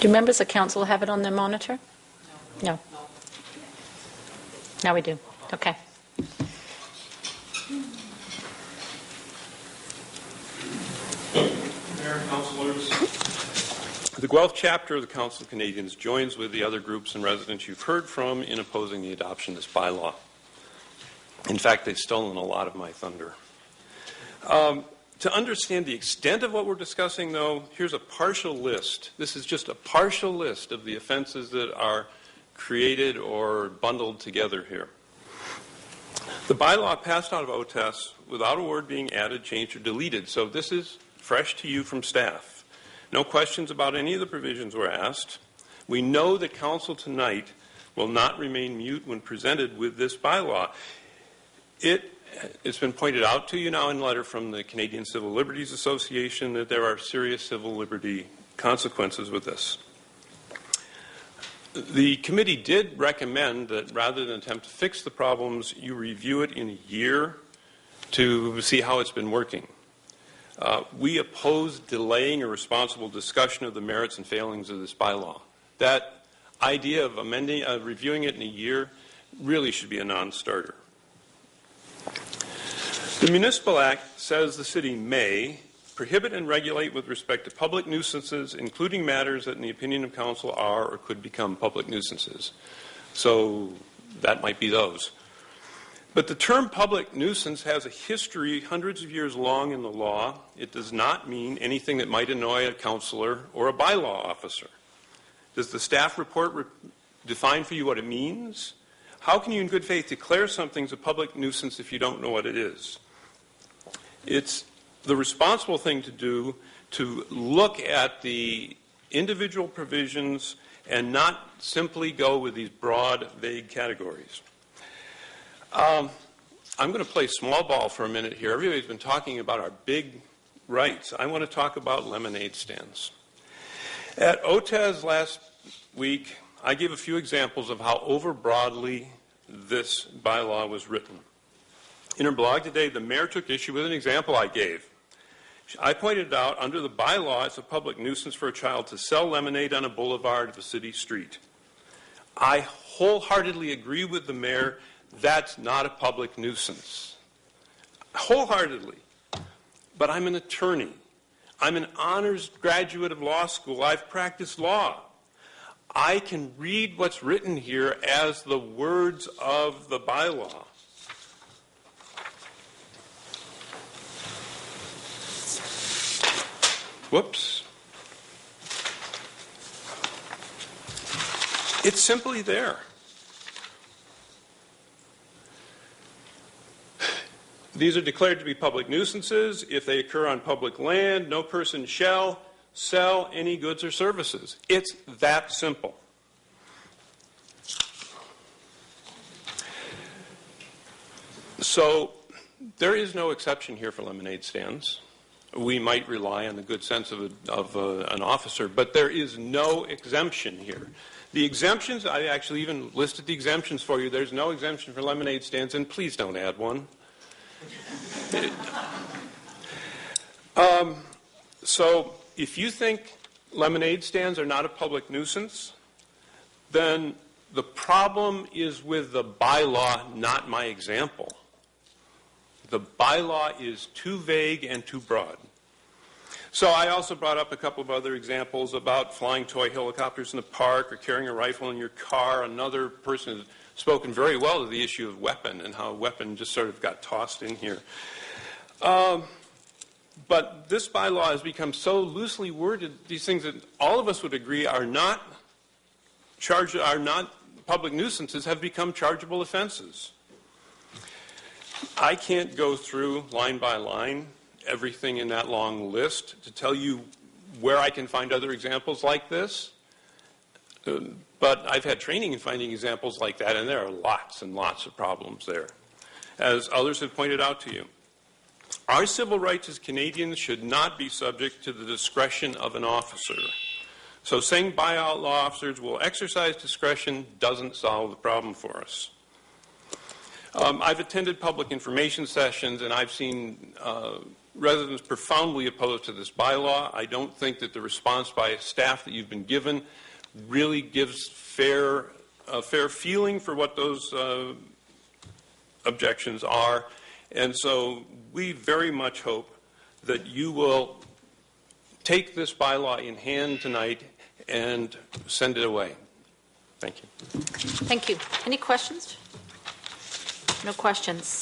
Do members of council have it on their monitor? No. Now we do. Okay. Mayor, councilors. The Guelph chapter of the Council of Canadians joins with the other groups and residents you've heard from in opposing the adoption of this bylaw. In fact, they've stolen a lot of my thunder. To understand the extent of what we're discussing, though, here's a partial list. This is just a partial list of the offenses that are created or bundled together here. The bylaw passed out of OTES without a word being added, changed, or deleted. So this is fresh to you from staff. No questions about any of the provisions were asked. We know that council tonight will not remain mute when presented with this bylaw. It's been pointed out to you now in a letter from the Canadian Civil Liberties Association that there are serious civil liberty consequences with this. The committee did recommend that rather than attempt to fix the problems, you review it in a year to see how it's been working. We oppose delaying a responsible discussion of the merits and failings of this bylaw. That idea of reviewing it in a year really should be a non-starter. The Municipal Act says the city may prohibit and regulate with respect to public nuisances, including matters that in the opinion of council are or could become public nuisances. So that might be those. But the term public nuisance has a history hundreds of years long in the law. It does not mean anything that might annoy a councillor or a bylaw officer. Does the staff report define for you what it means? How can you in good faith declare something's a public nuisance if you don't know what it is? It's the responsible thing to do to look at the individual provisions and not simply go with these broad, vague categories. I'm going to play small ball for a minute here. Everybody's been talking about our big rights. I want to talk about lemonade stands. At OTES last week, I gave a few examples of how overbroadly this bylaw was written. In her blog today, the mayor took issue with an example I gave. I pointed out under the bylaw, it's a public nuisance for a child to sell lemonade on a boulevard of a city street. I wholeheartedly agree with the mayor. That's not a public nuisance. Wholeheartedly. But I'm an attorney. I'm an honors graduate of law school. I've practiced law. I can read what's written here as the words of the bylaw. Whoops. It's simply there. These are declared to be public nuisances. If they occur on public land, no person shall sell any goods or services. It's that simple. So there is no exception here for lemonade stands. We might rely on the good sense of an officer, but there is no exemption here. The exemptions, I actually even listed the exemptions for you. There's no exemption for lemonade stands, and please don't add one. So if you think lemonade stands are not a public nuisance, then the problem is with the bylaw, not my example. The bylaw is too vague and too broad. So I also brought up a couple of other examples about flying toy helicopters in the park or carrying a rifle in your car. Another person has spoken very well to the issue of weapon and how weapon just sort of got tossed in here. But this bylaw has become so loosely worded, these things that all of us would agree are not public nuisances have become chargeable offenses. I can't go through line by line everything in that long list to tell you where I can find other examples like this. But I've had training in finding examples like that, and there are lots and lots of problems there, as others have pointed out to you. Our civil rights as Canadians should not be subject to the discretion of an officer. So saying bylaw officers will exercise discretion doesn't solve the problem for us. I've attended public information sessions, and I've seen residents profoundly opposed to this bylaw. I don't think that the response by staff that you've been given really gives a fair feeling for what those objections are. And so we very much hope that you will take this bylaw in hand tonight and send it away. Thank you. Thank you. Any questions? No questions.